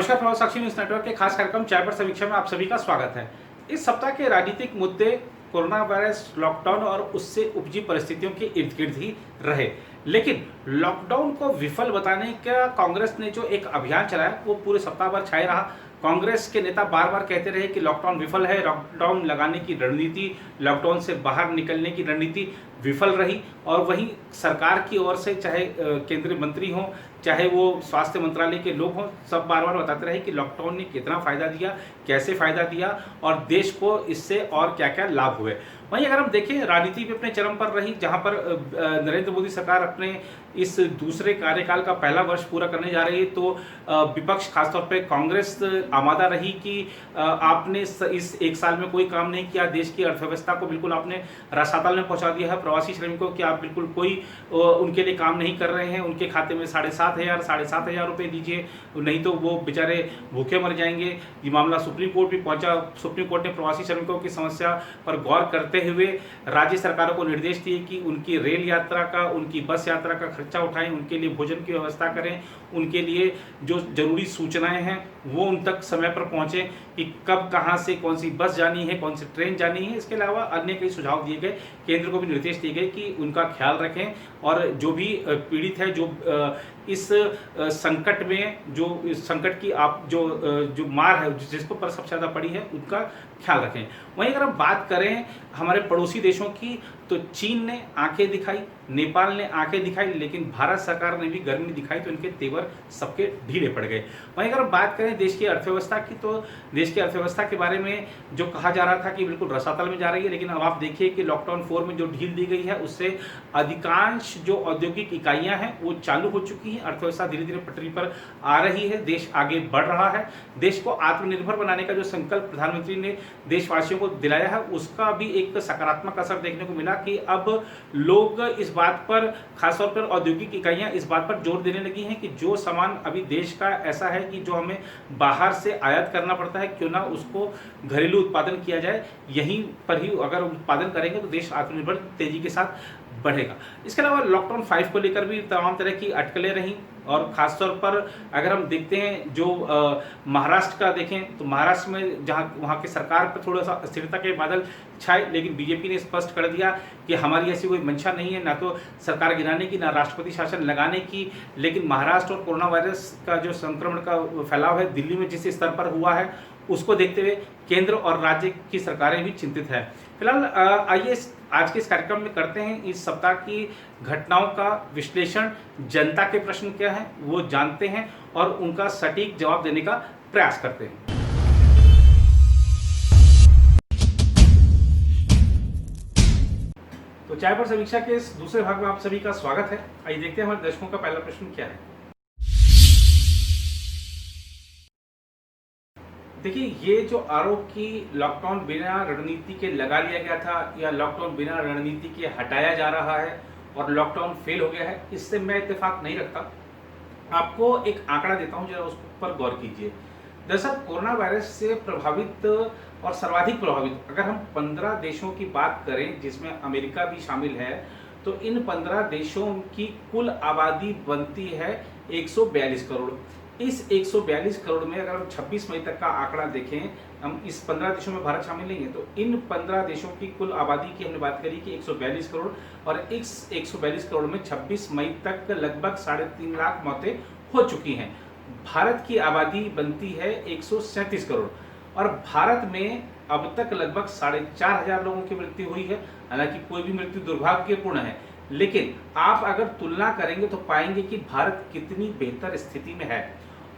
नमस्कार, प्रभात साक्षी news network के खास कार्यक्रम चाय पर समीक्षा में आप सभी का स्वागत है। इस सप्ताह के राजनीतिक मुद्दे कोरोना वायरस, लॉकडाउन और उससे उपजी परिस्थितियों के इर्द गिर्द ही रहे। लेकिन लॉकडाउन को विफल बताने का कांग्रेस ने जो एक अभियान चलाया वो पूरे सप्ताह भर छाए रहा। कांग्रेस के नेता बार बार कहते रहे कि लॉकडाउन विफल है, लॉकडाउन लगाने की रणनीति, लॉकडाउन से बाहर निकलने की रणनीति विफल रही। और वहीं सरकार की ओर से चाहे केंद्रीय मंत्री हों, चाहे वो स्वास्थ्य मंत्रालय के लोग हों, सब बार बार बताते रहे कि लॉकडाउन ने कितना फ़ायदा दिया, कैसे फ़ायदा दिया और देश को इससे और क्या क्या लाभ हुए। वहीं अगर हम देखें, राजनीति भी अपने चरम पर रही, जहां पर नरेंद्र मोदी सरकार अपने इस दूसरे कार्यकाल का पहला वर्ष पूरा करने जा रही है, तो विपक्ष खासतौर पे कांग्रेस आमादा रही कि आपने इस एक साल में कोई काम नहीं किया, देश की अर्थव्यवस्था को बिल्कुल आपने रसातल में पहुंचा दिया है। प्रवासी श्रमिकों की आप बिल्कुल कोई उनके लिए काम नहीं कर रहे हैं, उनके खाते में 7,500 रुपये दीजिए, नहीं तो वो बेचारे भूखे मर जाएंगे। ये मामला सुप्रीम कोर्ट भी पहुंचा। सुप्रीम कोर्ट ने प्रवासी श्रमिकों की समस्या पर गौर करते हुए राज्य सरकारों को निर्देश दिए कि उनकी रेल यात्रा का, उनकी बस यात्रा का खर्चा उठाएं, उनके लिए भोजन की व्यवस्था करें, उनके लिए जो जरूरी सूचनाएं हैं वो उन तक समय पर पहुंचे कि कब कहां से कौन सी बस जानी है, कौन सी ट्रेन जानी है। इसके अलावा अन्य कई सुझाव दिए गए, केंद्र को भी निर्देश दिए गए कि उनका ख्याल रखें और जो भी पीड़ित है, जो इस संकट में, जो इस संकट की आप जो मार है जिसको पर सबसे ज़्यादा पड़ी है, उनका ख्याल रखें। वहीं अगर हम बात करें हमारे पड़ोसी देशों की, तो चीन ने आंखें दिखाई, नेपाल ने आंखें दिखाई, लेकिन भारत सरकार ने भी गर्मी दिखाई, तो इनके तेवर सबके ढीले पड़ गए। वहीं अगर बात करें देश की अर्थव्यवस्था की, तो देश की अर्थव्यवस्था के बारे में जो कहा जा रहा था कि बिल्कुल रसातल में जा रही है, लेकिन अब आप देखिए कि लॉकडाउन 4 में जो ढील दी गई है उससे अधिकांश जो औद्योगिक इकाइयां हैं वो चालू हो चुकी हैं। अर्थव्यवस्था धीरे धीरे पटरी पर आ रही है, देश आगे बढ़ रहा है। देश को आत्मनिर्भर बनाने का जो संकल्प प्रधानमंत्री ने देशवासियों को दिलाया है, उसका भी एक सकारात्मक असर देखने को मिला कि अब लोग इस बात पर, खासतौर पर औद्योगिक इकाइयां इस बात पर जोर देने लगी हैं कि जो सामान अभी देश का ऐसा है कि जो हमें बाहर से आयात करना पड़ता है, क्यों ना उसको घरेलू उत्पादन किया जाए। यहीं पर ही अगर उत्पादन करेंगे तो देश आत्मनिर्भर तेजी के साथ बढ़ेगा। इसके अलावा लॉकडाउन 5 को लेकर भी तमाम तरह की अटकलें रहीं और खासतौर पर अगर हम देखते हैं जो महाराष्ट्र का देखें, तो महाराष्ट्र में जहाँ वहाँ की सरकार पर थोड़ा सा अस्थिरता के बादल छाए, लेकिन बीजेपी ने स्पष्ट कर दिया कि हमारी ऐसी कोई मंशा नहीं है, ना तो सरकार गिराने की, ना राष्ट्रपति शासन लगाने की। लेकिन महाराष्ट्र और कोरोना वायरस का जो संक्रमण का फैलाव है दिल्ली में जिस स्तर पर हुआ है, उसको देखते हुए केंद्र और राज्य की सरकारें भी चिंतित है। फिलहाल आइए आज के इस कार्यक्रम में करते हैं इस सप्ताह की घटनाओं का विश्लेषण। जनता के प्रश्न क्या हैं वो जानते हैं और उनका सटीक जवाब देने का प्रयास करते हैं। तो चाय पर समीक्षा के इस दूसरे भाग में आप सभी का स्वागत है। आइए देखते हैं हमारे दर्शकों का पहला प्रश्न क्या है। देखिए, ये जो आरोप की लॉकडाउन बिना रणनीति के लगा लिया गया था या लॉकडाउन बिना रणनीति के हटाया जा रहा है और लॉकडाउन फेल हो गया है, इससे मैं इत्तेफाक नहीं रखता। आपको एक आंकड़ा देता हूं, जरा उस पर गौर कीजिए। दरअसल कोरोना वायरस से प्रभावित और सर्वाधिक प्रभावित अगर हम 15 देशों की बात करें, जिसमें अमेरिका भी शामिल है, तो इन 15 देशों की कुल आबादी बनती है 142 करोड़। इस 142 करोड़ में अगर हम 26 मई तक का आंकड़ा देखें, हम इस 15 देशों में भारत शामिल नहीं है, तो इन 15 देशों की कुल आबादी की हमने बात करी कि 142 करोड़, और इस 142 करोड़ में 26 मई तक लगभग 3.5 लाख मौतें हो चुकी हैं। भारत की आबादी बनती है 137 करोड़ और भारत में अब तक लगभग 4,500 लोगों की मृत्यु हुई है। हालांकि कोई भी मृत्यु दुर्भाग्यपूर्ण है, लेकिन आप अगर तुलना करेंगे तो पाएंगे कि भारत कितनी बेहतर स्थिति में है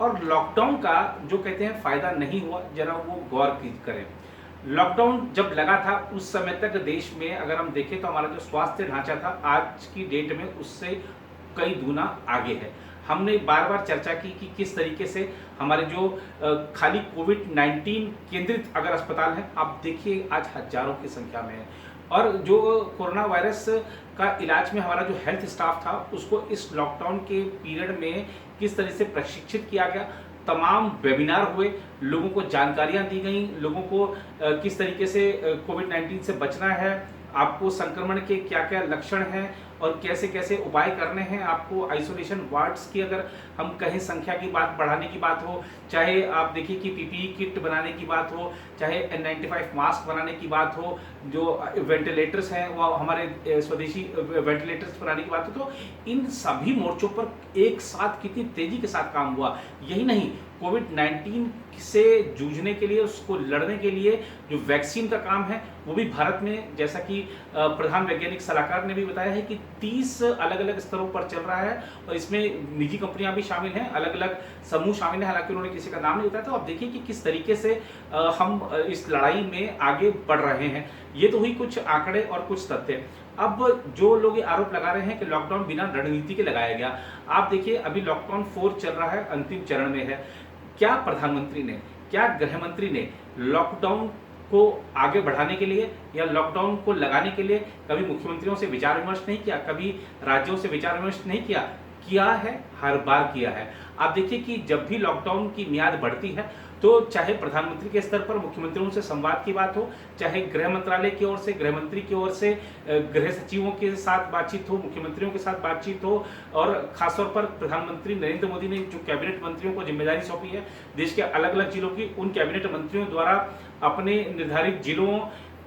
और लॉकडाउन का जो कहते हैं फायदा नहीं हुआ, जरा वो गौर करें। लॉकडाउन जब लगा था उस समय तक देश में अगर हम देखें तो हमारा जो स्वास्थ्य ढांचा था आज की डेट में उससे कई गुना आगे है। हमने बार बार चर्चा की कि किस तरीके से हमारे जो खाली कोविड-19 केंद्रित अगर अस्पताल हैं, आप देखिए आज हजारों की संख्या में है, और जो कोरोना वायरस का इलाज में हमारा जो हेल्थ स्टाफ था उसको इस लॉकडाउन के पीरियड में किस तरह से प्रशिक्षित किया गया। तमाम वेबिनार हुए, लोगों को जानकारियां दी गई, लोगों को किस तरीके से कोविड-19 से बचना है, आपको संक्रमण के क्या क्या लक्षण हैं और कैसे कैसे उपाय करने हैं आपको। आइसोलेशन वार्ड्स की अगर हम कहें संख्या की बात बढ़ाने की बात हो, चाहे आप देखिए कि पीपीई किट बनाने की बात हो, चाहे N95 मास्क बनाने की बात हो, जो वेंटिलेटर्स हैं वो हमारे स्वदेशी वेंटिलेटर्स बनाने की बात हो, तो इन सभी मोर्चों पर एक साथ कितनी तेजी के साथ काम हुआ। यही नहीं, कोविड-19 से जूझने के लिए, उसको लड़ने के लिए जो वैक्सीन का काम है वो भी भारत में, जैसा कि प्रधान वैज्ञानिक सलाहकार ने भी बताया है कि 30 अलग अलग स्तरों पर चल रहा है और इसमें निजी कंपनियां भी शामिल हैं, अलग अलग समूह शामिल हैं, हालांकि उन्होंने किसी का नाम नहीं बताया। तो आप देखिए कि किस तरीके से हम इस लड़ाई में आगे बढ़ रहे हैं। ये तो हुई कुछ आंकड़े और कुछ तथ्य। अब जो लोग ये आरोप लगा रहे हैं कि लॉकडाउन बिना रणनीति के लगाया गया, आप देखिए अभी लॉकडाउन 4 चल रहा है, अंतिम चरण में है। क्या प्रधानमंत्री ने, क्या गृह मंत्री ने लॉकडाउन को आगे बढ़ाने के लिए या लॉकडाउन को लगाने के लिए कभी मुख्यमंत्रियों से विचार विमर्श नहीं किया, कभी राज्यों से विचार विमर्श नहीं किया? किया है, हर बार किया है। आप देखिए कि जब भी लॉकडाउन की मियाद बढ़ती है तो चाहे प्रधानमंत्री के स्तर पर मुख्यमंत्रियों से संवाद की बात हो, चाहे गृह मंत्रालय की ओर से, गृह मंत्री की ओर से गृह सचिवों के साथ बातचीत हो, मुख्यमंत्रियों के साथ बातचीत हो, और खासतौर पर प्रधानमंत्री नरेंद्र मोदी ने जो कैबिनेट मंत्रियों को जिम्मेदारी सौंपी है देश के अलग अलग जिलों की, उन कैबिनेट मंत्रियों द्वारा अपने निर्धारित जिलों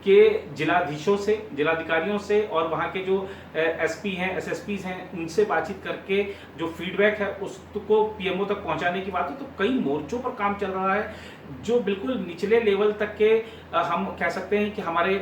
के जिलाधीशों से, जिलाधिकारियों से और वहाँ के जो एसपी हैं, एसएसपीज हैं, उनसे बातचीत करके जो फीडबैक है उसको पीएमओ तक पहुँचाने की बात है। तो कई मोर्चों पर काम चल रहा है जो बिल्कुल निचले लेवल तक के हम कह सकते हैं कि हमारे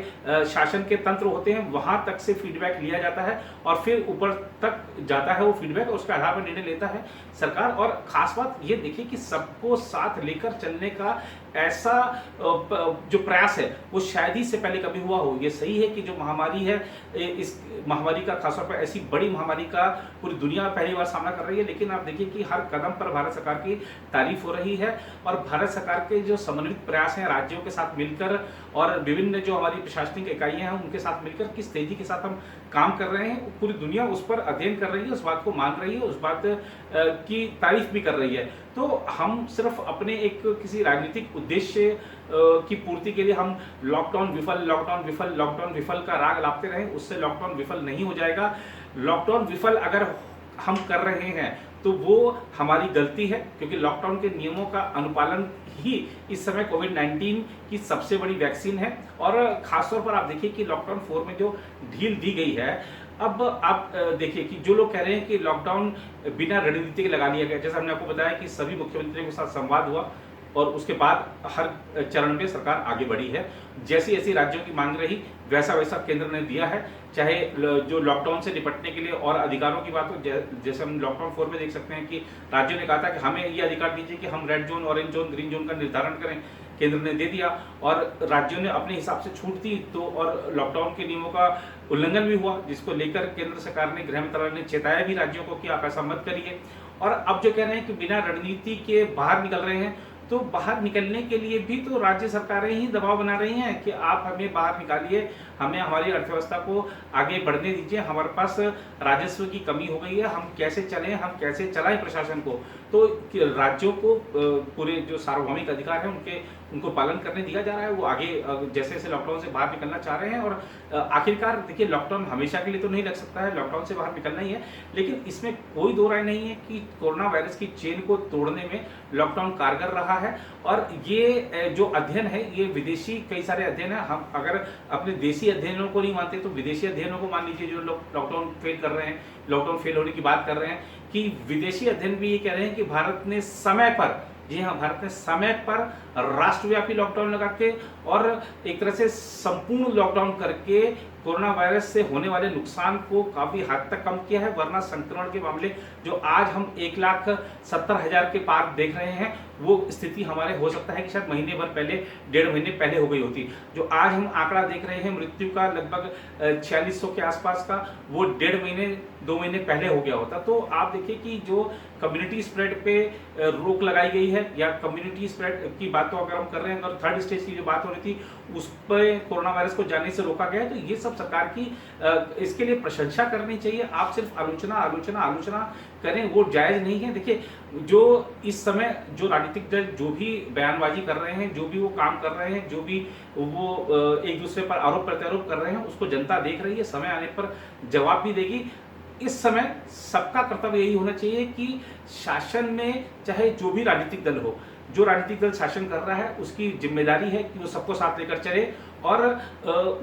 शासन के तंत्र होते हैं, वहाँ तक से फीडबैक लिया जाता है और फिर ऊपर तक जाता है वो फीडबैक, उसके आधार पर निर्णय लेता है सरकार। और खास बात ये देखिए कि सबको साथ लेकर चलने का ऐसा जो प्रयास है वो शायद ही से पहले कभी हुआ हो। ये सही है कि जो महामारी है, इस महामारी का खासतौर पर ऐसी बड़ी महामारी का पूरी दुनिया पहली बार सामना कर रही है, लेकिन आप देखिए कि हर कदम पर भारत सरकार की तारीफ हो रही है और भारत सरकार के जो समन्वित प्रयास हैं राज्यों के साथ मिलकर और विभिन्न जो हमारी प्रशासनिक इकाइयां हैं उनके साथ मिलकर किस तेजी के साथ हम काम कर रहे हैं, पूरी दुनिया उस पर अध्ययन कर रही है, उस बात को मान रही है, उस बात की तारीफ भी कर रही है। तो हम सिर्फ अपने एक किसी राजनीतिक उद्देश्य की पूर्ति के लिए हम लॉकडाउन विफल, लॉकडाउन विफल, लॉकडाउन विफल का राग लापते रहें, उससे लॉकडाउन विफल नहीं हो जाएगा। लॉकडाउन विफल अगर हम कर रहे हैं तो वो हमारी गलती है, क्योंकि लॉकडाउन के नियमों का अनुपालन ही इस समय कोविड-19 की सबसे बड़ी वैक्सीन है। और खासतौर पर आप देखिए कि लॉकडाउन 4 में जो ढील दी गई है, अब आप देखिए कि जो लोग कह रहे हैं कि लॉकडाउन बिना रणनीति के लगा लिया गया, जैसा हमने आपको बताया कि सभी मुख्यमंत्रियों के साथ संवाद हुआ और उसके बाद हर चरण में सरकार आगे बढ़ी है। जैसी ऐसी राज्यों की मांग रही वैसा वैसा केंद्र ने दिया है, चाहे जो लॉकडाउन से निपटने के लिए और अधिकारों की बात हो, जैसे हम लॉकडाउन 4 में देख सकते हैं कि राज्यों ने कहा था कि हमें ये अधिकार दीजिए कि हम red zone, orange zone, green zone का निर्धारण करें, केंद्र ने दे दिया और राज्यों ने अपने हिसाब से छूट दी। तो और लॉकडाउन के नियमों का उल्लंघन भी हुआ, जिसको लेकर केंद्र सरकार ने, गृह मंत्रालय ने चेताया भी राज्यों को कि आप ऐसा मत करिए। और अब जो कह रहे हैं कि बिना रणनीति के बाहर निकल रहे हैं, तो बाहर निकलने के लिए भी तो राज्य सरकारें ही दबाव बना रही हैं कि आप हमें बाहर निकालिए, हमें हमारी अर्थव्यवस्था को आगे बढ़ने दीजिए, हमारे पास राजस्व की कमी हो गई है, हम कैसे चलें, हम कैसे चलाएं प्रशासन को। तो राज्यों को पूरे जो सार्वभौमिक अधिकार हैं उनको पालन करने दिया जा रहा है। वो आगे जैसे जैसे लॉकडाउन से बाहर निकलना चाह रहे हैं और आखिरकार देखिए लॉकडाउन हमेशा के लिए तो नहीं लग सकता है, लॉकडाउन से बाहर निकलना ही है, लेकिन इसमें कोई दो राय नहीं है कि कोरोना वायरस की चेन को तोड़ने में लॉकडाउन कारगर रहा है। और ये जो अध्ययन है, ये विदेशी कई सारे अध्ययन है, हम अगर अपने देशी अध्ययनों को नहीं मानते तो विदेशी अध्ययनों को मान लीजिए। जो लोग लॉकडाउन फेल कर रहे हैं, लॉकडाउन फेल होने की बात कर रहे हैं, कि विदेशी अध्ययन भी ये कह रहे हैं कि भारत ने समय पर, जी हाँ, भारत ने समय पर राष्ट्रव्यापी लॉकडाउन लगा के और एक तरह से संपूर्ण लॉकडाउन करके कोरोना वायरस से होने वाले नुकसान को काफी हद तक कम किया है। वरना संक्रमण के मामले जो आज हम 1,70,000 के पार देख रहे हैं, वो स्थिति हमारे हो सकता है कि शायद महीने भर पहले, 1.5 महीने पहले हो गई होती। जो आज हम आंकड़ा देख रहे हैं मृत्यु का लगभग 4600 के आसपास का, वो 1.5 महीने 2 महीने पहले हो गया होता। तो आप देखिए कि जो कम्युनिटी स्प्रेड पे रोक लगाई गई है, या कम्युनिटी स्प्रेड की बात तो अगर हम कर रहे हैं, अगर 3rd स्टेज की जो बात हो रही थी उस पर कोरोना वायरस को जाने से रोका गया है, तो ये सब सरकार की इसके लिए प्रशंसा करनी चाहिए। आप सिर्फ आलोचना आलोचना आलोचना करें वो जायज़ नहीं है। देखिए, जो इस समय जो राजनीतिक दल जो भी बयानबाजी कर रहे हैं, जो भी वो काम कर रहे हैं, जो भी वो एक दूसरे पर आरोप प्रत्यारोप कर रहे हैं, उसको जनता देख रही है, समय आने पर जवाब भी देगी। इस समय सबका कर्तव्य यही होना चाहिए कि शासन में चाहे जो भी राजनीतिक दल हो, जो राजनीतिक दल शासन कर रहा है उसकी जिम्मेदारी है कि वो सबको साथ लेकर चले और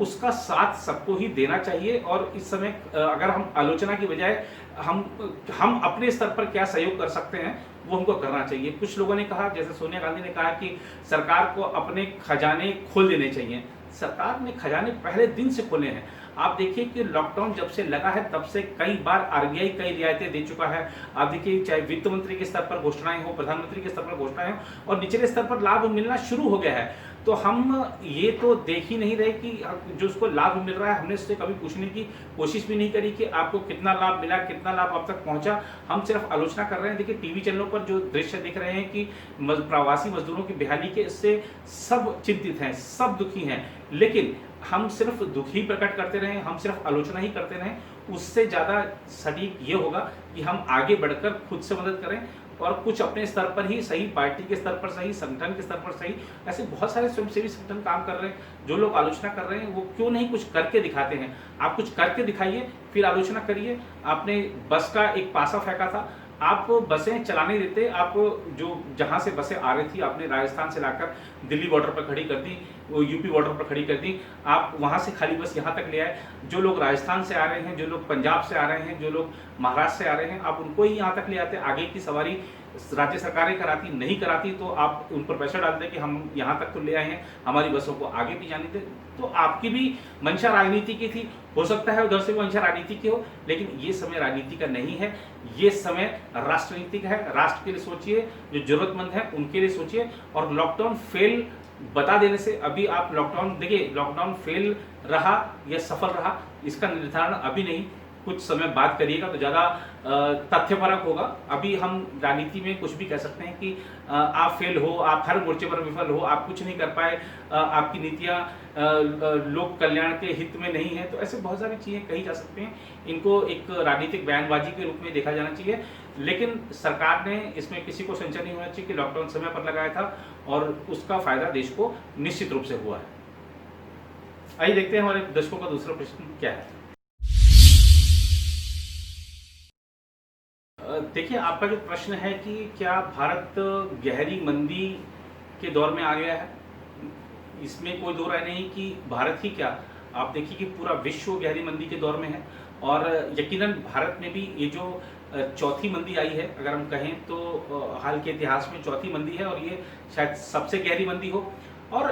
उसका साथ सबको ही देना चाहिए। और इस समय अगर हम आलोचना की बजाय हम अपने स्तर पर क्या सहयोग कर सकते हैं वो हमको करना चाहिए। कुछ लोगों ने कहा, जैसे सोनिया गांधी ने कहा कि सरकार को अपने खजाने खोल देने चाहिए। सरकार ने खजाने पहले दिन से खोले हैं। आप देखिए कि लॉकडाउन जब से लगा है तब से कई बार आरबीआई कई रियायतें दे चुका है। आप देखिए, चाहे वित्त मंत्री के स्तर पर घोषणाएं हो, प्रधानमंत्री के स्तर पर घोषणाएं हो और निचले स्तर पर लाभ मिलना शुरू हो गया है। तो हम ये तो देख ही नहीं रहे कि जो उसको लाभ मिल रहा है, हमने उससे कभी पूछने की कोशिश भी नहीं करी कि आपको कितना लाभ मिला, कितना लाभ अब तक पहुंचा। हम सिर्फ आलोचना कर रहे हैं। देखिए, टीवी चैनलों पर जो दृश्य दिख रहे हैं कि प्रवासी मजदूरों की बेहाली के, इससे सब चिंतित हैं, सब दुखी हैं, लेकिन हम सिर्फ दुख ही प्रकट करते रहें, हम सिर्फ आलोचना ही करते रहें, उससे ज़्यादा सटीक ये होगा कि हम आगे बढ़कर खुद से मदद करें और कुछ अपने स्तर पर ही सही, पार्टी के स्तर पर सही, संगठन के स्तर पर सही, ऐसे बहुत सारे स्वयंसेवी संगठन काम कर रहे हैं। जो लोग आलोचना कर रहे हैं वो क्यों नहीं कुछ करके दिखाते हैं। आप कुछ करके दिखाइए, फिर आलोचना करिए। आपने बस का एक पासा फेंका था, आप बसें चलाने देते, आप जो जहां से बसें आ रही थी आपने राजस्थान से लाकर दिल्ली बॉर्डर पर खड़ी कर दी, वो यूपी बॉर्डर पर खड़ी कर दी, आप वहां से खाली बस यहां तक ले आए। जो लोग राजस्थान से आ रहे हैं, जो लोग पंजाब से आ रहे हैं, जो लोग महाराष्ट्र से आ रहे हैं, आप उनको ही यहाँ तक ले आते। आगे की सवारी राज्य सरकारें कराती, नहीं कराती तो आप उन पर प्रेशर डालते कि हम यहाँ तक तो ले आए हैं, हमारी बसों को आगे भी जाने दें। तो आपकी भी मंशा राजनीति की थी, हो सकता है उधर से भी मंशा राजनीति की हो, लेकिन ये समय राजनीति का नहीं है, ये समय राष्ट्रनीति का है। राष्ट्र के लिए सोचिए, जो जरूरतमंद है उनके लिए सोचिए। और लॉकडाउन फेल बता देने से, अभी आप लॉकडाउन देखिए, लॉकडाउन फेल रहा या सफल रहा इसका निर्धारण अभी नहीं, कुछ समय बाद करिएगा तो ज़्यादा तथ्यपरक होगा। अभी हम राजनीति में कुछ भी कह सकते हैं कि आप फेल हो, आप हर मोर्चे पर विफल हो, आप कुछ नहीं कर पाए, आपकी नीतियाँ लोक कल्याण के हित में नहीं है, तो ऐसे बहुत सारी चीज़ें कही जा सकती हैं। इनको एक राजनीतिक बयानबाजी के रूप में देखा जाना चाहिए, लेकिन सरकार ने इसमें किसी को संशय नहीं होना चाहिए कि लॉकडाउन समय पर लगाया था और उसका फायदा देश को निश्चित रूप से हुआ है। आइए देखते हैं हमारे दर्शकों का दूसरा प्रश्न क्या है। देखिए, आपका जो प्रश्न है कि क्या भारत गहरी मंदी के दौर में आ गया है, इसमें कोई दो राय नहीं कि भारत ही क्या, आप देखिए कि पूरा विश्व गहरी मंदी के दौर में है। और यकीनन भारत में भी ये जो चौथी मंदी आई है, अगर हम कहें तो हाल के इतिहास में चौथी मंदी है और ये शायद सबसे गहरी मंदी हो। और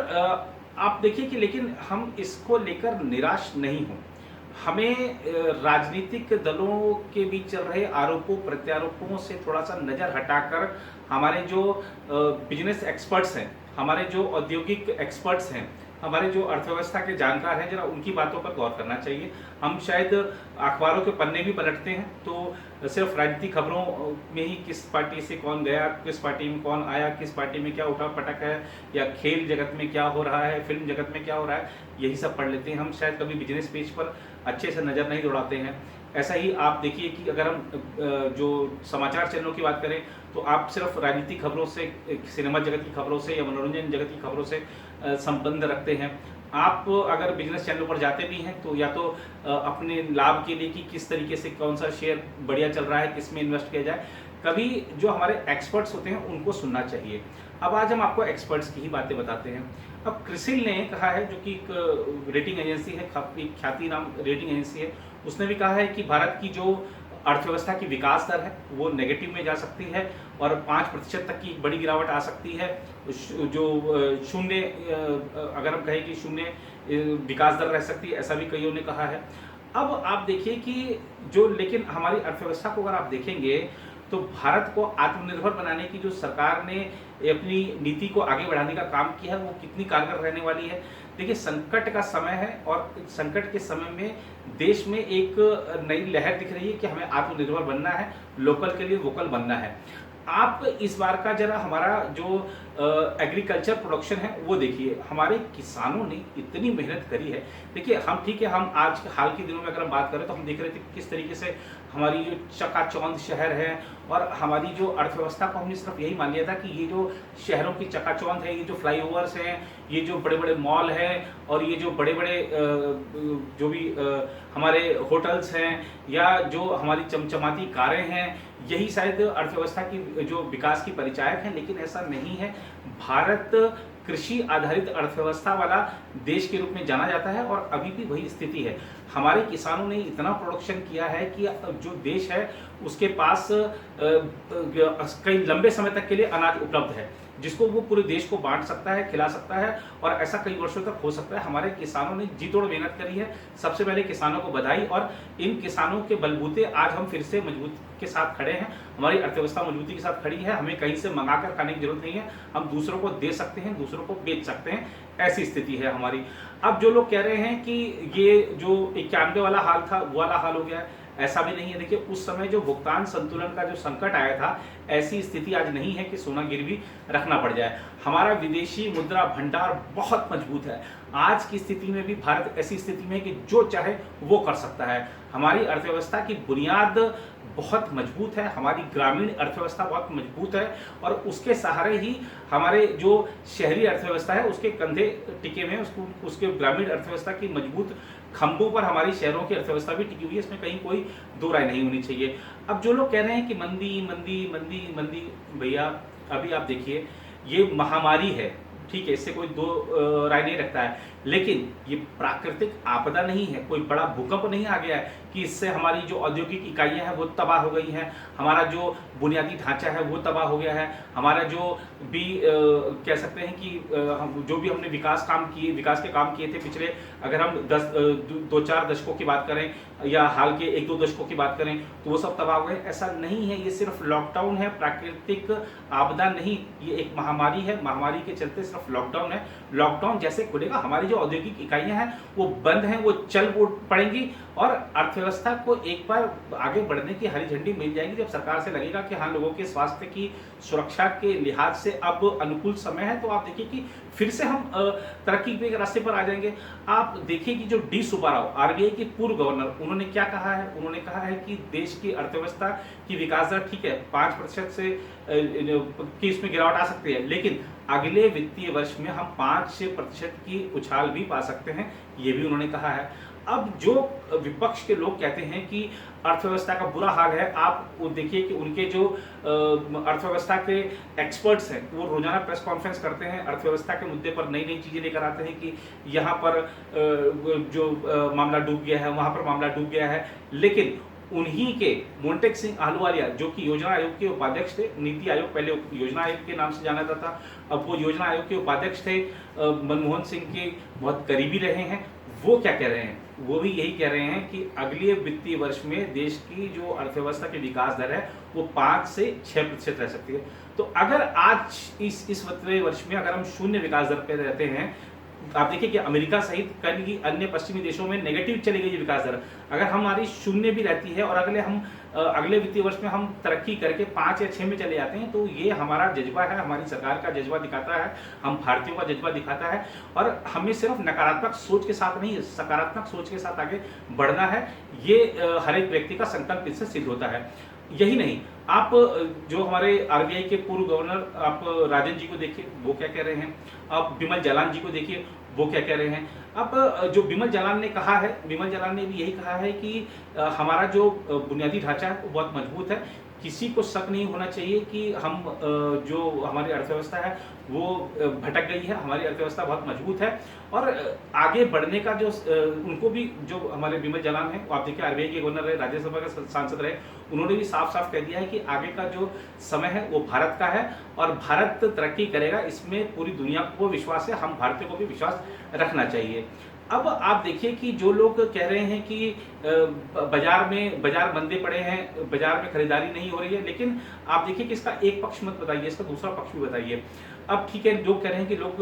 आप देखिए कि लेकिन हम इसको लेकर निराश नहीं हों। हमें राजनीतिक दलों के बीच चल रहे आरोपों प्रत्यारोपों से थोड़ा सा नज़र हटाकर हमारे जो बिजनेस एक्सपर्ट्स हैं, हमारे जो औद्योगिक एक्सपर्ट्स हैं, हमारे जो अर्थव्यवस्था के जानकार हैं, जरा उनकी बातों पर गौर करना चाहिए। हम शायद अखबारों के पन्ने भी पलटते हैं तो सिर्फ राजनीतिक खबरों में ही किस पार्टी से कौन गया, किस पार्टी में कौन आया, किस पार्टी में क्या उठा पटक है, या खेल जगत में क्या हो रहा है, फिल्म जगत में क्या हो रहा है, यही सब पढ़ लेते हैं। हम शायद कभी बिजनेस पेज पर अच्छे से नज़र नहीं दौड़ाते हैं। ऐसा ही आप देखिए कि अगर हम जो समाचार चैनलों की बात करें तो आप सिर्फ राजनीतिक खबरों से, सिनेमा जगत की खबरों से या मनोरंजन जगत की खबरों से संबंध रखते हैं। आप अगर बिजनेस चैनलों पर जाते भी हैं तो या तो अपने लाभ के लिए कि किस तरीके से कौन सा शेयर बढ़िया चल रहा है, किस में इन्वेस्ट किया जाए, कभी जो हमारे एक्सपर्ट्स होते हैं उनको सुनना चाहिए। अब आज हम आपको एक्सपर्ट्स की ही बातें बताते हैं। अब क्रिसिल ने कहा है, जो कि एक रेटिंग एजेंसी है, ख्याति नाम रेटिंग एजेंसी है, उसने भी कहा है कि भारत की जो अर्थव्यवस्था की विकास दर है वो नेगेटिव में जा सकती है और 5% तक की बड़ी गिरावट आ सकती है। जो शून्य, अगर हम कहें कि शून्य विकास दर रह सकती है, ऐसा भी कईयों ने कहा है। अब आप देखिए कि जो, लेकिन हमारी अर्थव्यवस्था को अगर आप देखेंगे तो भारत को आत्मनिर्भर बनाने की जो सरकार ने अपनी नीति को आगे बढ़ाने का काम किया है वो कितनी कारगर रहने वाली है। देखिए, संकट का समय है और संकट के समय में देश में एक नई लहर दिख रही है कि हमें आत्मनिर्भर बनना है, लोकल के लिए वोकल बनना है। आप इस बार का जरा हमारा जो एग्रीकल्चर प्रोडक्शन है वो देखिए, हमारे किसानों ने इतनी मेहनत करी है। देखिए हम ठीक है, हम आज हाल के दिनों में अगर हम बात करें तो हम देख रहे थे कि किस तरीके से हमारी जो चकाचौंध शहर है और हमारी जो अर्थव्यवस्था को हमने सिर्फ यही मान लिया था कि ये जो शहरों की चकाचौंध है, ये जो फ्लाईओवर्स हैं, ये जो बड़े बड़े मॉल हैं और ये जो बड़े बड़े जो भी हमारे होटल्स हैं या जो हमारी चमचमाती कारें हैं, यही शायद अर्थव्यवस्था की जो विकास की परिचायक हैं। लेकिन ऐसा नहीं है। भारत कृषि आधारित अर्थव्यवस्था वाला देश के रूप में जाना जाता है और अभी भी वही स्थिति है। हमारे किसानों ने इतना प्रोडक्शन किया है कि जो देश है उसके पास कई लंबे समय तक के लिए अनाज उपलब्ध है, जिसको वो पूरे देश को बांट सकता है, खिला सकता है और ऐसा कई वर्षों तक हो सकता है। हमारे किसानों ने जी तोड़ मेहनत करी है। सबसे पहले किसानों को बधाई। और इन किसानों के बलबूते आज हम फिर से मजबूत के साथ खड़े हैं। हमारी अर्थव्यवस्था मजबूती के साथ खड़ी है। हमें कहीं से मंगा कर खाने की जरूरत नहीं है। हम दूसरों को दे सकते हैं, दूसरों को बेच सकते हैं। ऐसी स्थिति है हमारी। अब जो लोग कह रहे हैं कि ये जो 91 वाला हाल था वो वाला हाल हो गया है, ऐसा भी नहीं है। देखिए उस समय जो भुगतान संतुलन का जो संकट आया था, ऐसी स्थिति आज नहीं है कि सोना गिरवी रखना पड़ जाए। हमारा विदेशी मुद्रा भंडार बहुत मजबूत है। आज की स्थिति में भी भारत ऐसी स्थिति में है कि जो चाहे वो कर सकता है। हमारी अर्थव्यवस्था की बुनियाद बहुत मजबूत है। हमारी ग्रामीण अर्थव्यवस्था बहुत मजबूत है और उसके सहारे ही हमारे जो शहरी अर्थव्यवस्था है उसके कंधे टिके हुए हैं। उसके ग्रामीण अर्थव्यवस्था की मजबूत खंभों पर हमारी शहरों की अर्थव्यवस्था भी टिकी हुई है। इसमें कहीं कोई दो राय नहीं होनी चाहिए। अब जो लोग कह रहे हैं कि मंदी मंदी मंदी मंदी, भैया अभी आप देखिए ये महामारी है, ठीक है, इससे कोई दो राय नहीं रखता है, लेकिन ये प्राकृतिक आपदा नहीं है। कोई बड़ा भूकंप नहीं आ गया है कि इससे हमारी जो औद्योगिक इकाइयां हैं वो तबाह हो गई हैं, हमारा जो बुनियादी ढांचा है वो तबाह हो गया है, हमारा जो भी कह सकते हैं कि जो भी हमने विकास के काम किए थे पिछले, अगर हम 2-4 दशकों की बात करें या हाल के 1-2 दशकों की बात करें तो वो सब तबाह हो गए। ऐसा नहीं है। ये सिर्फ लॉकडाउन है, प्राकृतिक आपदा नहीं। ये एक महामारी है। महामारी के चलते सिर्फ लॉकडाउन है। लॉकडाउन जैसे खुलेगा हमारी जो औद्योगिक इकाइयां हैं वो बंद हैं, वो चल पड़ेंगी और अर्थव्यवस्था को एक बार आगे बढ़ने की हरी झंडी मिल जाएगी जब सरकार से लगेगा कि हाँ लोगों के स्वास्थ्य की सुरक्षा के लिहाज से अब अनुकूल समय है। तो आप देखिए कि फिर से हम तरक्की के रास्ते पर आ जाएंगे। आप देखिए कि जो डी सुब्बाराव आरबीआई के पूर्व गवर्नर, उन्होंने क्या कहा है? उन्होंने कहा है कि देश की अर्थव्यवस्था की विकास दर ठीक है 5% से की इसमें गिरावट आ सकती है, लेकिन अगले वित्तीय वर्ष में हम 5% की उछाल भी पा सकते हैं, ये भी उन्होंने कहा है। अब जो विपक्ष के लोग कहते हैं कि अर्थव्यवस्था का बुरा हाल है, आप वो देखिए कि उनके जो अर्थव्यवस्था के एक्सपर्ट्स हैं वो रोजाना प्रेस कॉन्फ्रेंस करते हैं, अर्थव्यवस्था के मुद्दे पर नई नई चीजें लेकर आते हैं कि यहाँ पर जो मामला डूब गया है, वहां पर मामला डूब गया है। लेकिन उन्हीं के मोंटेक सिंह अहलुवालिया जो कि योजना आयोग के उपाध्यक्ष थे, नीति आयोग पहले योजना आयोग के नाम से जाना जाता था, अब वो योजना आयोग के उपाध्यक्ष थे, मनमोहन सिंह के बहुत करीबी रहे हैं। वो क्या कह रहे हैं? वो भी यही कह रहे हैं कि अगले वित्तीय वर्ष में देश की जो अर्थव्यवस्था की विकास दर है वो 5 से 6% रह सकती है। तो अगर आज इस वित्तीय वर्ष में अगर हम शून्य विकास दर पे रहते हैं, आप देखिए कि अमेरिका सहित कई अन्य पश्चिमी देशों में नेगेटिव चली गई विकास दर, अगर हमारी शून्य भी रहती है और अगले वित्तीय वर्ष में हम तरक्की करके 5 या 6 में चले जाते हैं, तो ये हमारा जज्बा है, हमारी सरकार का जज्बा दिखाता है, हम भारतीयों का जज्बा दिखाता है। और हमें सिर्फ नकारात्मक सोच के साथ नहीं, सकारात्मक सोच के साथ आगे बढ़ना है। ये हर एक व्यक्ति का संकल्प इससे सिद्ध होता है। यही नहीं, आप जो हमारे आरबीआई के पूर्व गवर्नर आप राजन जी को देखिए, वो क्या कह रहे हैं। आप बिमल जालान जी को देखिए, वो क्या कह रहे हैं। अब जो बिमल जालान ने कहा है, बिमल जालान ने भी यही कहा है कि हमारा जो बुनियादी ढांचा है वो बहुत मजबूत है। किसी को शक नहीं होना चाहिए कि हम जो हमारी अर्थव्यवस्था है वो भटक गई है। हमारी अर्थव्यवस्था बहुत मजबूत है और आगे बढ़ने का जो उनको भी, जो हमारे बिमल जालान है, आप देखिए आरबीआई के गवर्नर रहे, राज्यसभा के सांसद रहे, उन्होंने भी साफ साफ कह दिया है कि आगे का जो समय है वो भारत का है और भारत तरक्की करेगा। इसमें पूरी दुनिया को विश्वास है, हम भारतीयों को भी विश्वास रखना चाहिए। अब आप देखिए कि जो लोग कह रहे हैं कि बाजार मंदे पड़े हैं, बाजार में खरीदारी नहीं हो रही है, लेकिन आप देखिए कि इसका एक पक्ष मत बताइए, इसका दूसरा पक्ष भी बताइए। अब ठीक है, लोग कह रहे हैं कि लोग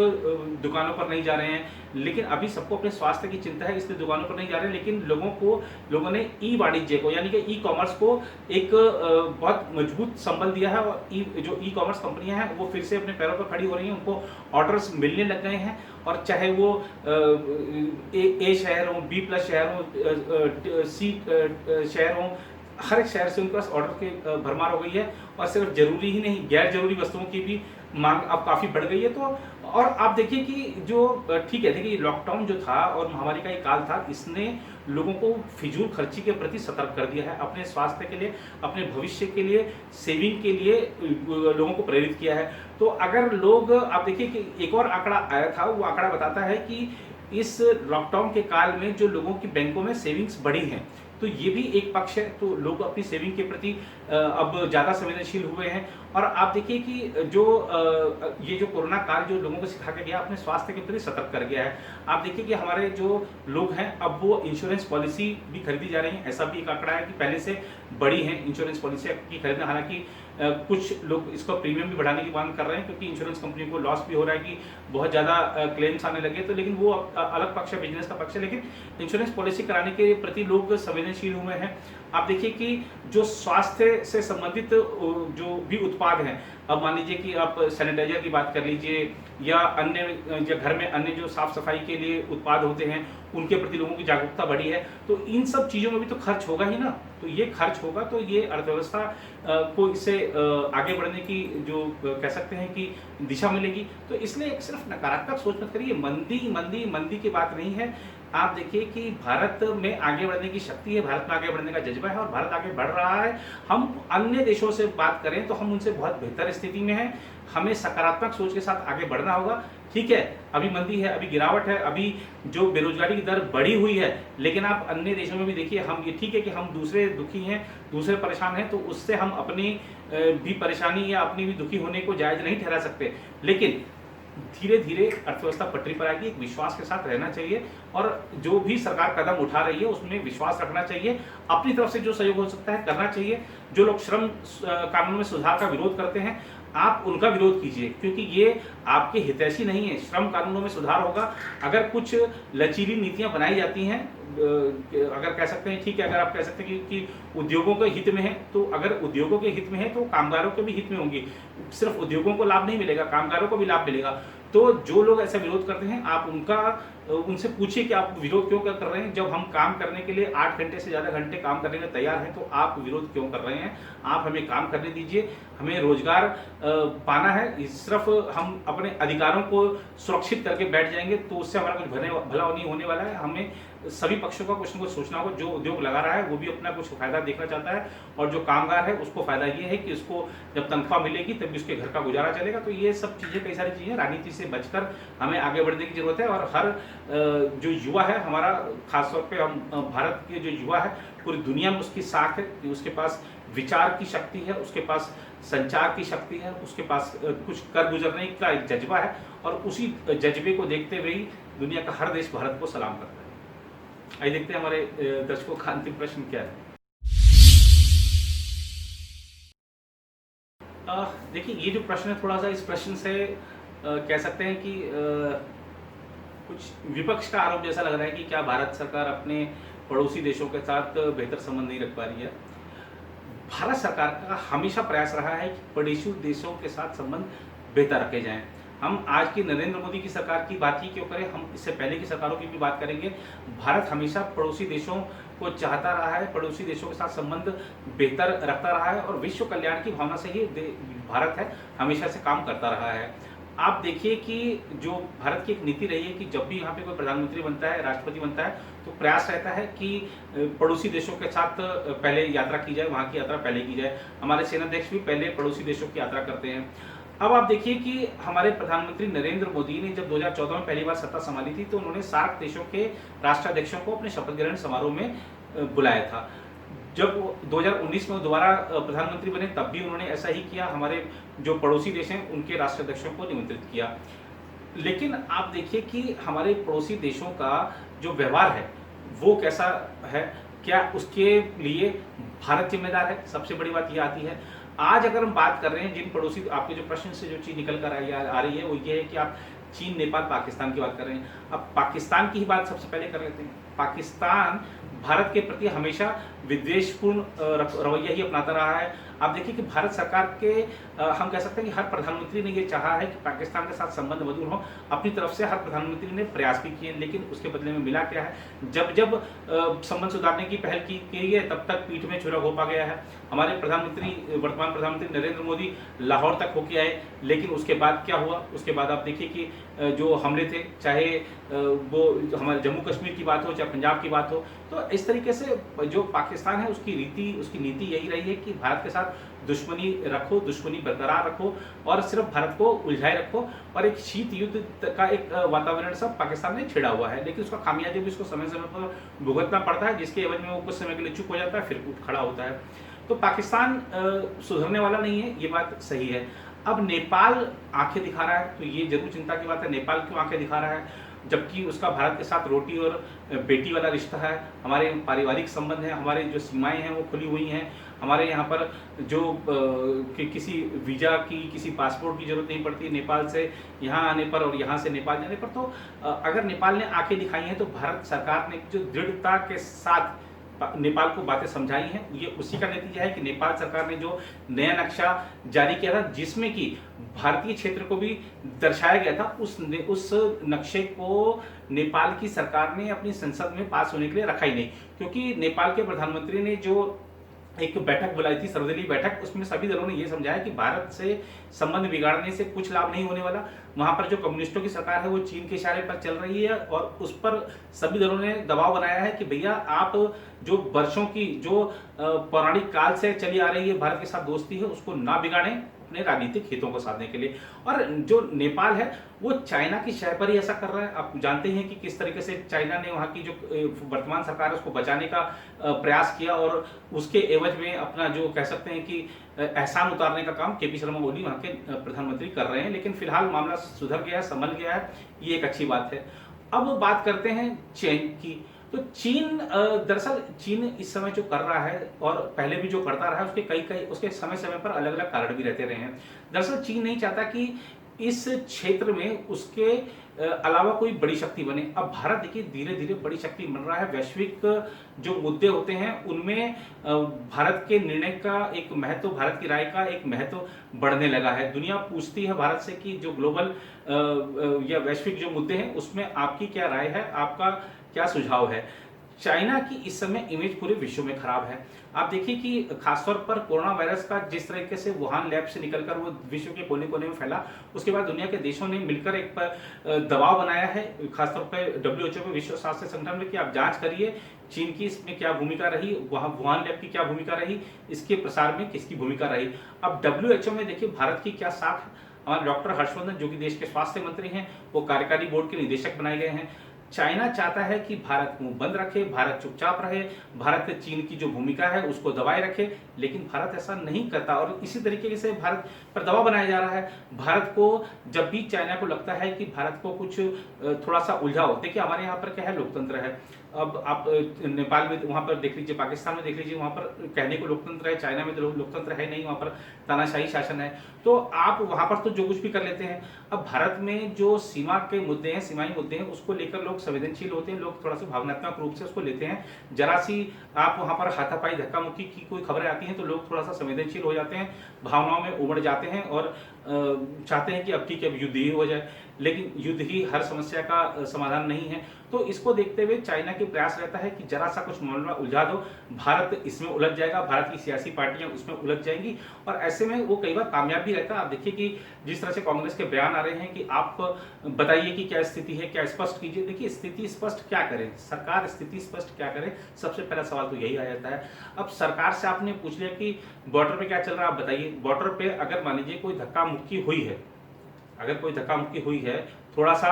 दुकानों पर नहीं जा रहे हैं, लेकिन अभी सबको अपने स्वास्थ्य की चिंता है, इसलिए दुकानों पर नहीं जा रहे हैं। लेकिन लोगों ने ई वाणिज्य को, यानी कि ई कॉमर्स को एक बहुत मजबूत संबल दिया है, और जो ई कॉमर्स कंपनियां हैं वो फिर से अपने पैरों पर खड़ी हो रही हैं, उनको ऑर्डर्स मिलने लग गए हैं। और चाहे वो ए शहर हो, बी प्लस शहर हो, सी शहर हो, हर एक शहर से उनके पास ऑर्डर की भरमार हो गई है। और सिर्फ जरूरी ही नहीं, गैर जरूरी वस्तुओं की भी मांग अब काफ़ी बढ़ गई है। तो और आप देखिए कि जो ठीक है, देखिए लॉकडाउन जो था और महामारी का एक काल था, इसने लोगों को फिजूल खर्ची के प्रति सतर्क कर दिया है। अपने स्वास्थ्य के लिए, अपने भविष्य के लिए, सेविंग के लिए लोगों को प्रेरित किया है। तो अगर लोग, आप देखिए कि एक और आंकड़ा आया था, वो आंकड़ा बताता है कि इस लॉकडाउन के काल में जो लोगों की बैंकों में सेविंग्स बढ़ी हैं, तो ये भी एक पक्ष है। तो लोग अपनी सेविंग के प्रति अब ज़्यादा संवेदनशील हुए हैं। और आप देखिए कि जो ये जो कोरोना काल जो लोगों को सिखा के गया, अपने स्वास्थ्य के प्रति सतर्क कर गया है। आप देखिए कि हमारे जो लोग हैं, अब वो इंश्योरेंस पॉलिसी भी खरीदी जा रही है। ऐसा भी एक आंकड़ा है कि पहले से बड़ी है इंश्योरेंस पॉलिसी की खरीदना। हालांकि कुछ लोग इसको प्रीमियम भी बढ़ाने की मांग कर रहे हैं, क्योंकि इंश्योरेंस कंपनी को लॉस भी हो रहा है कि बहुत ज़्यादा क्लेम्स आने लगे। तो लेकिन वो अलग पक्ष है, बिजनेस का पक्ष है। लेकिन इंश्योरेंस पॉलिसी कराने के प्रति लोग संवेदनशील हुए हैं। आप देखिए कि जो स्वास्थ्य से संबंधित जो भी उत्पाद हैं, अब मान लीजिए कि आप सैनिटाइजर की बात कर लीजिए, या अन्य जो घर में अन्य जो साफ सफाई के लिए उत्पाद होते हैं, उनके प्रति लोगों की जागरूकता बढ़ी है। तो इन सब चीज़ों में भी तो खर्च होगा ही ना। तो ये खर्च होगा तो ये अर्थव्यवस्था को इससे आगे बढ़ने की जो कह सकते हैं कि दिशा मिलेगी। तो इसलिए सिर्फ नकारात्मक सोच मत करिए। मंदी मंदी मंदी की बात नहीं है। आप देखिए कि भारत में आगे बढ़ने की शक्ति है, भारत में आगे बढ़ने का जज्बा है, और भारत आगे बढ़ रहा है। हम अन्य देशों से बात करें तो हम उनसे बहुत बेहतर स्थिति में हैं। हमें सकारात्मक सोच के साथ आगे बढ़ना होगा। ठीक है, अभी मंदी है, अभी गिरावट है, अभी जो बेरोजगारी की दर बढ़ी हुई है, लेकिन आप अन्य देशों में भी देखिए, हम ये ठीक है कि हम दूसरे दुखी हैं, दूसरे परेशान हैं, तो उससे हम अपनी भी परेशानी या अपनी भी दुखी होने को जायज़ नहीं ठहरा सकते। लेकिन धीरे धीरे अर्थव्यवस्था पटरी पर आएगी। एक विश्वास के साथ रहना चाहिए, और जो भी सरकार कदम उठा रही है उसमें विश्वास रखना चाहिए। अपनी तरफ से जो सहयोग हो सकता है करना चाहिए। जो लोग श्रम कानून में सुधार का विरोध करते हैं, आप उनका विरोध कीजिए, क्योंकि ये आपके हितैषी नहीं है। श्रम कानूनों में सुधार होगा अगर कुछ लचीली नीतियां बनाई जाती हैं। अगर कह सकते हैं, ठीक है, अगर आप कह सकते हैं कि उद्योगों के हित में है, तो अगर उद्योगों के हित में है तो कामगारों के भी हित में होंगी। सिर्फ उद्योगों को लाभ नहीं मिलेगा, कामगारों को भी लाभ मिलेगा। तो जो लोग ऐसा विरोध करते हैं, आप उनसे पूछिए कि आप विरोध क्यों कर रहे हैं। जब हम काम करने के लिए 8 घंटे से ज़्यादा घंटे काम करने में तैयार हैं, तो आप विरोध क्यों कर रहे हैं। आप हमें काम करने दीजिए, हमें रोजगार पाना है। सिर्फ हम अपने अधिकारों को सुरक्षित करके बैठ जाएंगे तो उससे हमारा कुछ भला नहीं होने वाला है। हमें सभी पक्षों का कुछ न कुछ सोचना होगा। जो उद्योग लगा रहा है वो भी अपना कुछ फायदा देखना चाहता है, और जो कामगार है उसको फायदा ये है कि उसको जब तनख्वाह मिलेगी तभी उसके घर का गुजारा चलेगा। तो ये सब चीज़ें, कई सारी चीज़ें, राजनीति से बचकर हमें आगे बढ़ने की जरूरत है। और हर जो युवा है हमारा, खासतौर पे हम भारत के जो युवा है, पूरी दुनिया में उसकी साख है कि उसके पास विचार की शक्ति है, उसके पास संचार की शक्ति है, उसके पास कुछ कर गुजरने का एक जज्बा है। और उसी जज्बे को देखते हुए ही दुनिया का हर देश भारत को सलाम करता है। आइए देखते हैं हमारे दर्शकों का अंतिम प्रश्न क्या है। देखिए, ये जो प्रश्न है, थोड़ा सा इस प्रश्न से कह सकते हैं कि कुछ विपक्ष का आरोप जैसा लग रहा है कि क्या भारत सरकार अपने पड़ोसी देशों के साथ बेहतर संबंध नहीं रख पा रही है। भारत सरकार का हमेशा प्रयास रहा है कि पड़ोसी देशों के साथ संबंध बेहतर रखे जाएं। हम आज की नरेंद्र मोदी की सरकार की बात ही क्यों करें, हम इससे पहले की सरकारों की भी बात करेंगे। भारत हमेशा पड़ोसी देशों को चाहता रहा है, पड़ोसी देशों के साथ संबंध बेहतर रखता रहा है, और विश्व कल्याण की भावना से ही भारत है हमेशा से काम करता रहा है। आप देखिए कि जो भारत की एक नीति रही है कि जब भी यहाँ पे कोई प्रधानमंत्री बनता है, राष्ट्रपति बनता है, तो प्रयास रहता है कि पड़ोसी देशों के साथ पहले यात्रा की जाए, वहाँ की यात्रा पहले की जाए। हमारे सेनाध्यक्ष भी पहले पड़ोसी देशों की यात्रा करते हैं। अब आप देखिए कि हमारे प्रधानमंत्री नरेंद्र मोदी ने जब 2014 में पहली बार सत्ता संभाली थी, तो उन्होंने सार्क देशों के राष्ट्राध्यक्षों को अपने शपथ ग्रहण समारोह में बुलाया था। जब 2019 में दोबारा प्रधानमंत्री बने, तब भी उन्होंने ऐसा ही किया। हमारे जो पड़ोसी देश हैं उनके राष्ट्राध्यक्षों को निमंत्रित किया। लेकिन आप देखिए कि हमारे पड़ोसी देशों का जो व्यवहार है वो कैसा है, क्या उसके लिए भारत जिम्मेदार है। सबसे बड़ी बात यह आती है। आज अगर हम बात कर रहे हैं जिन पड़ोसी, आपके जो प्रश्न से जो चीज़ निकल कर आ रही है वो ये है कि आप चीन, नेपाल, पाकिस्तान की बात कर रहे हैं। अब पाकिस्तान की ही बात सबसे पहले कर लेते हैं। पाकिस्तान भारत के प्रति हमेशा विद्वेषपूर्ण रवैया ही अपनाता रहा है। आप देखिए कि भारत सरकार के हम कह सकते हैं कि हर प्रधानमंत्री ने ये चाहा है कि पाकिस्तान के साथ संबंध मधुर हो। अपनी तरफ से हर प्रधानमंत्री ने प्रयास भी किए, लेकिन उसके बदले में मिला क्या है? जब जब संबंध सुधारने की पहल की गई है तब तक पीठ में छुरा घोंपा गया है। हमारे प्रधानमंत्री, वर्तमान प्रधानमंत्री नरेंद्र मोदी लाहौर तक होके आए, लेकिन उसके बाद क्या हुआ? उसके बाद आप देखिए कि जो हमले थे, चाहे वो हमारे जम्मू कश्मीर की बात हो, चाहे पंजाब की बात हो, तो इस तरीके से जो पाकिस्तान है उसकी नीति यही रही है कि भारत के साथ दुश्मनी रखो, दुश्मनी बरकरार रखो और सिर्फ भारत को उलझाए रखो। और एक शीत युद्ध का एक वातावरण सब पाकिस्तान ने छेड़ा हुआ है, लेकिन उसका खामियाजा भी उसको समय समय पर भुगतना पड़ता है, जिसके एवज में वो कुछ समय के लिए चुप हो जाता है, फिर उठ खड़ा होता है। तो पाकिस्तान सुधरने वाला नहीं है, ये बात सही है। अब नेपाल आंखें दिखा रहा है, तो ये जरूर चिंता की बात है। नेपाल क्यों आंखें दिखा रहा है? जबकि उसका भारत के साथ रोटी और बेटी वाला रिश्ता है, हमारे पारिवारिक संबंध हैं, हमारे जो सीमाएं हैं वो खुली हुई हैं, हमारे यहाँ पर जो किसी वीज़ा की, किसी पासपोर्ट की जरूरत नहीं पड़ती नेपाल से यहाँ आने पर और यहाँ से नेपाल जाने पर। तो अगर नेपाल ने आंखें दिखाई हैं तो भारत सरकार ने जो दृढ़ता के साथ नेपाल को बातें समझाई हैं, ये उसी का नतीजा है कि नेपाल सरकार ने जो नया नक्शा जारी किया था, जिसमें कि भारतीय क्षेत्र को भी दर्शाया गया था, उस नक्शे को नेपाल की सरकार ने अपनी संसद में पास होने के लिए रखा ही नहीं। क्योंकि नेपाल के प्रधानमंत्री ने जो एक बैठक बुलाई थी, सर्वदलीय बैठक, उसमें सभी दलों ने यह समझाया कि भारत से संबंध बिगाड़ने से कुछ लाभ नहीं होने वाला। वहां पर जो कम्युनिस्टों की सरकार है वो चीन के इशारे पर चल रही है और उस पर सभी दलों ने दबाव बनाया है कि भैया आप जो वर्षों की, जो पौराणिक काल से चली आ रही है भारत के साथ दोस्ती है, उसको ना बिगाड़ें अपने राजनीतिक हितों को साधने के लिए। और जो नेपाल है वो चाइना की शह पर ही ऐसा कर रहा है। आप जानते हैं कि किस तरीके से चाइना ने वहाँ की जो वर्तमान सरकार है उसको बचाने का प्रयास किया और उसके एवज में अपना जो कह सकते हैं कि एहसान उतारने का काम केपी शर्मा ओली वहाँ के प्रधानमंत्री कर रहे हैं। लेकिन फिलहाल मामला सुधर गया है, संभल गया है, ये एक अच्छी बात है। अब बात करते हैं चीन की। तो चीन, दरअसल चीन इस समय जो कर रहा है और पहले भी जो करता रहा है, उसके उसके समय समय पर अलग अलग कारण भी रहते रहे हैं। दरअसल चीन नहीं चाहता कि इस क्षेत्र में उसके अलावा कोई बड़ी शक्ति बने। अब भारत देखिए धीरे धीरे बड़ी शक्ति बन रहा है। वैश्विक जो मुद्दे होते हैं उनमें भारत के निर्णय का एक महत्व, भारत की राय का एक महत्व बढ़ने लगा है। दुनिया पूछती है भारत से कि जो ग्लोबल या वैश्विक जो मुद्दे हैं उसमें आपकी क्या राय है, आपका क्या सुझाव है। चाइना की इस समय इमेज पूरे विश्व में खराब है। आप देखिए कि खासतौर पर कोरोना वायरस का जिस तरीके से वुहान लैब से निकलकर वो विश्व के कोने कोने में फैला, उसके बाद दुनिया के देशों ने मिलकर एक दबाव बनाया है, खासतौर पर WHO में, विश्व स्वास्थ्य संगठन में, कि आप जांच करिए चीन की इसमें क्या भूमिका रही, वुहान लैब की क्या भूमिका रही, इसके प्रसार में किसकी भूमिका रही। अब WHO में देखिए भारत की क्या साख है। हमारे डॉक्टर हर्षवर्धन जो कि देश के स्वास्थ्य मंत्री हैं, वो कार्यकारी बोर्ड के निदेशक बनाए गए हैं। चाइना चाहता है कि भारत मुंह बंद रखे, भारत चुपचाप रहे, भारत चीन की जो भूमिका है उसको दबाए रखे, लेकिन भारत ऐसा नहीं करता और इसी तरीके से भारत पर दबाव बनाया जा रहा है। भारत को जब भी चाइना को लगता है कि भारत को कुछ थोड़ा सा उलझाओ, देखिए हमारे यहाँ पर क्या है, लोकतंत्र है। अब आप नेपाल में वहाँ पर देख लीजिए, पाकिस्तान में देख लीजिए, वहाँ पर कहने को लोकतंत्र है, चाइना में तो लोकतंत्र है नहीं, वहाँ पर तानाशाही शासन है। तो आप वहाँ पर तो जो कुछ भी कर लेते हैं। अब भारत में जो सीमा के मुद्दे हैं, सीमाई मुद्दे हैं, उसको लेकर लोग संवेदनशील होते हैं, लोग थोड़ा सा भावनात्मक रूप से उसको लेते हैं। जरा सी आप वहाँ पर हाथापाई धक्का मुक्की की कोई खबरें आती हैं तो लोग थोड़ा सा संवेदनशील हो जाते हैं, भावनाओं में उमड़ जाते हैं और चाहते हैं कि अब ठीक है, अब युद्ध ही हो जाए। लेकिन युद्ध ही हर समस्या का समाधान नहीं है। तो इसको देखते हुए चाइना के प्रयास रहता है कि जरा सा कुछ मामला उलझा दो, भारत इसमें उलझ जाएगा, भारत की सियासी पार्टियां उसमें उलझ जाएंगी और ऐसे में वो कई बार कामयाब भी रहता है। आप देखिए कि जिस तरह से कांग्रेस के बयान आ रहे हैं कि आप बताइए कि क्या स्थिति है, क्या स्पष्ट कीजिए। देखिए स्थिति स्पष्ट क्या करें, सरकार स्थिति स्पष्ट क्या करे, सबसे पहला सवाल तो यही आ जाता है। अब सरकार से आपने पूछ लिया कि बॉर्डर पे क्या चल रहा है, आप बताइए। बॉर्डर पे अगर मान लीजिए कोई धक्का मुक्की हुई है, अगर कोई धक्का मुक्की हुई है, थोड़ा सा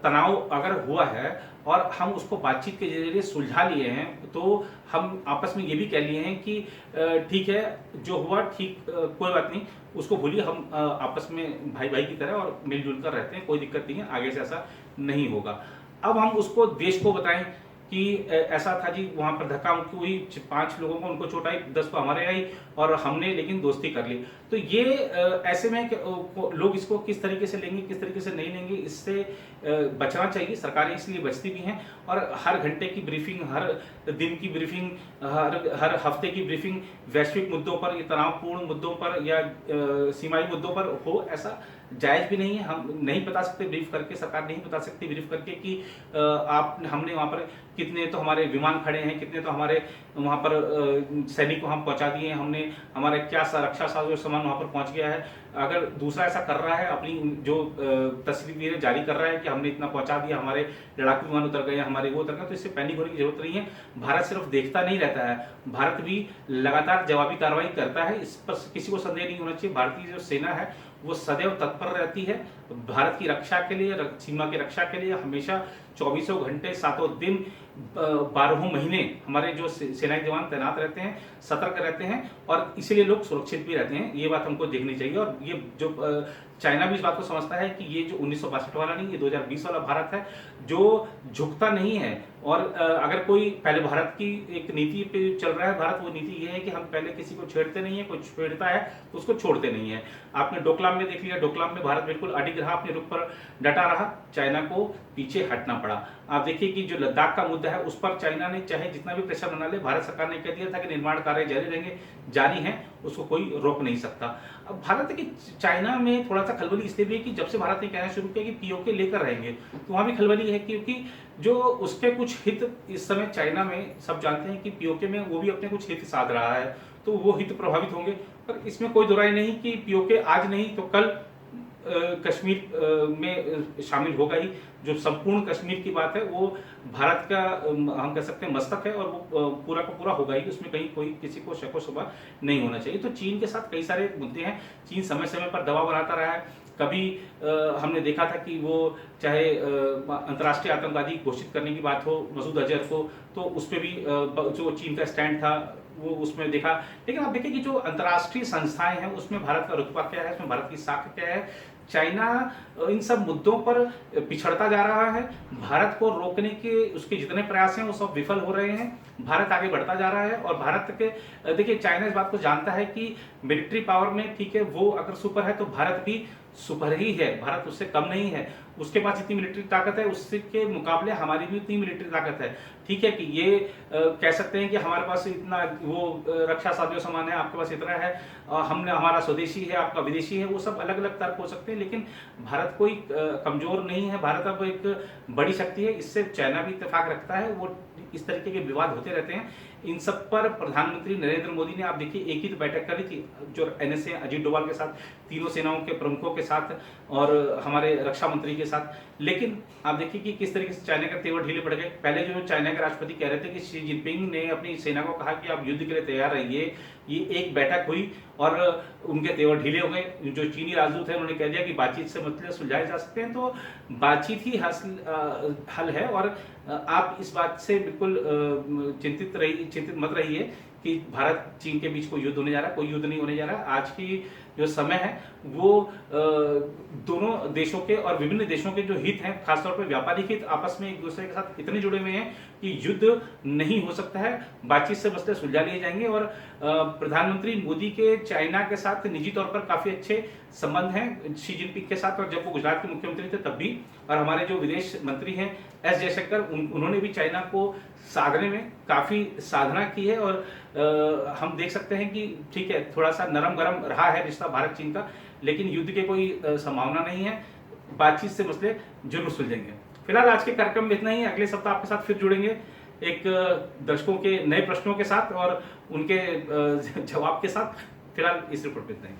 तनाव अगर हुआ है और हम उसको बातचीत के जरिए सुलझा लिए हैं, तो हम आपस में ये भी कह लिए हैं कि ठीक है, जो हुआ ठीक, कोई बात नहीं, उसको भूलिए, हम आपस में भाई भाई की तरह और मिलजुल कर रहते हैं, कोई दिक्कत नहीं है, आगे से ऐसा नहीं होगा। अब हम उसको देश को बताएं कि ऐसा था जी, वहाँ पर धक्का मुक्की हुई, 5 लोगों को उनको चोट आई, 10 को हमारे आई और हमने लेकिन दोस्ती कर ली। तो ये ऐसे में लोग इसको किस तरीके से लेंगे, किस तरीके से नहीं लेंगे, इससे बचना चाहिए। सरकारें इसलिए बचती भी हैं और हर घंटे की ब्रीफिंग, हर दिन की ब्रीफिंग, हर हफ्ते की ब्रीफिंग वैश्विक मुद्दों पर, या तनावपूर्ण मुद्दों पर या सीमाई मुद्दों पर हो, ऐसा जायज़ भी नहीं है। हम नहीं बता सकते ब्रीफ करके, सरकार नहीं बता सकती ब्रीफ करके कि हमने वहाँ पर कितने तो हमारे विमान खड़े हैं, कितने तो हमारे वहाँ पर सैनिक को हम पहुँचा दिए हैं, हमने हमारे क्या रक्षा साजो सामान वहाँ पर पहुँच गया है। अगर दूसरा ऐसा कर रहा है, अपनी जो तस्वीरें जारी कर रहा है कि हमने इतना पहुँचा दिया, हमारे लड़ाकू विमान उतर गए, हमारे वो उतर गए, तो इससे पैनिक होने की जरूरत नहीं है। भारत सिर्फ देखता नहीं रहता है, भारत भी लगातार जवाबी कार्रवाई करता है। इस पर किसी को संदेह नहीं होना चाहिए। भारतीय जो सेना है वो सदैव तत्पर रहती है भारत की रक्षा के लिए, सीमा की रक्षा के लिए। हमेशा 24 घंटे 7 दिन 12 महीने हमारे जो सेनाई जवान तैनात रहते हैं, सतर्क रहते हैं और इसीलिए लोग सुरक्षित भी रहते हैं। ये बात हमको देखनी चाहिए। और ये जो चाइना भी इस बात को समझता है कि ये जो 1962 वाला नहीं, ये 2020 वाला भारत है जो झुकता नहीं है। और अगर कोई पहले भारत की एक नीति पे चल रहा है भारत, वो नीति ये है कि हम पहले किसी को छेड़ते नहीं है, कोई छेड़ता है तो उसको छोड़ते नहीं है। आपने डोकलाम में देख लिया, डोकलाम में भारत बिल्कुल अडिग रहा, अपने रुख पर डटा रहा, चाइना को पीछे हटना पड़ा। आप देखिए कि जो लद्दाख का मुद्दा है उस पर चाइना ने चाहे जितना भी प्रेशर बना ले, भारत सरकार ने कह दिया था कि निर्माण कार्य जारी हैं, उसको कोई रोक नहीं सकता। अब भारत की चाइना में थोड़ा सा खलबली इसलिए भी है कि जब से भारत ने कहना शुरू किया कि पीओके लेकर रहेंगे, तो वहाँ भी खलबली है क्योंकि जो उसके कुछ हित इस समय चाइना में सब जानते हैं कि पीओके में वो भी अपने कुछ हित साध रहा है, तो वो हित प्रभावित होंगे। पर इसमें कोई दुराई नहीं कि पीओके आज नहीं तो कल कश्मीर में शामिल होगा ही। जो संपूर्ण कश्मीर की बात है वो भारत का हम कह सकते हैं मस्तक है और वो पूरा का पूरा होगा ही, उसमें कहीं कोई किसी को शक व शुबा नहीं होना चाहिए। तो चीन के साथ कई सारे मुद्दे हैं। चीन समय समय पर दबाव बनाता रहा है। कभी हमने देखा था कि वो चाहे अंतर्राष्ट्रीय आतंकवादी घोषित करने की बात हो मसूद अजहर को, तो उस पर भी जो चीन का स्टैंड था वो उसमें देखा। लेकिन आप देखिए कि जो अंतर्राष्ट्रीय संस्थाएं हैं उसमें भारत का रुतबा क्या है, उसमें भारत की साख क्या है। चाइना इन सब मुद्दों पर पिछड़ता जा रहा है। भारत को रोकने के उसके जितने प्रयास हैं वो सब विफल हो रहे हैं। भारत आगे बढ़ता जा रहा है और भारत के देखिए चाइना इस बात को जानता है कि मिलिट्री पावर में ठीक है वो अगर सुपर है तो भारत भी सुपर ही है, भारत उससे कम नहीं है। उसके पास इतनी मिलिट्री ताकत है, उसके मुकाबले हमारी भी उतनी मिलिट्री ताकत है। ठीक है कि ये कह सकते हैं कि हमारे पास इतना वो रक्षा साजो सामान है, आपके पास इतना है, हमने हमारा स्वदेशी है, आपका विदेशी है, वो सब अलग अलग तर्क हो सकते हैं। लेकिन भारत कोई कमजोर नहीं है, भारत अब एक बड़ी शक्ति है। इससे चाइना भी इत्तेफाक रखता है। वो इस तरीके के विवाद होते रहते हैं। इन सब पर प्रधानमंत्री नरेंद्र मोदी ने आप देखिए एक ही तो बैठक करी थी जो एनएसए अजीत डोभाल के साथ, तीनों सेनाओं के प्रमुखों के साथ और हमारे रक्षा मंत्री के साथ। लेकिन आप देखिए कि किस तरीके से चाइना के तेवर ढीले पड़ गए। पहले जो चाइना के राष्ट्रपति कह रहे थे कि शी जिनपिंग ने अपनी सेना को कहा कि आप युद्ध के लिए तैयार रहिए, ये एक बैठक हुई और उनके तेवर ढीले हो गए। जो चीनी राजदूत है उन्होंने कह दिया कि बातचीत से मसले सुलझाए जा सकते हैं, तो बातचीत ही हल है। और आप इस बात से बिल्कुल चिंतित मत रहिए कि भारत चीन के बीच कोई युद्ध होने जा रहा है। कोई युद्ध नहीं होने जा रहा है। आज की जो समय है वो दोनों देशों के और विभिन्न देशों के जो हित हैं, खासतौर पर व्यापारिक हित, आपस में एक दूसरे के साथ इतने जुड़े हुए हैं कि युद्ध नहीं हो सकता है। बातचीत से मसले सुलझा लिए जाएंगे। और प्रधानमंत्री मोदी के चाइना के साथ निजी तौर पर काफी अच्छे संबंध हैं शी जिनपिंग के साथ, और जब वो गुजरात के मुख्यमंत्री थे तब भी। और हमारे जो विदेश मंत्री हैं एस जयशंकर, उन्होंने भी चाइना को साधने में काफी साधना की है। और हम देख सकते हैं कि ठीक है थोड़ा सा नरम गरम रहा है रिश्ता भारत चीन का, लेकिन युद्ध की कोई संभावना नहीं है। बातचीत से मसले जरूर सुलझेंगे। फिलहाल आज के कार्यक्रम में इतना ही। अगले सप्ताह आपके साथ फिर जुड़ेंगे एक दर्शकों के नए प्रश्नों के साथ और उनके जवाब के साथ। फिलहाल इस रिपोर्ट में इतना ही।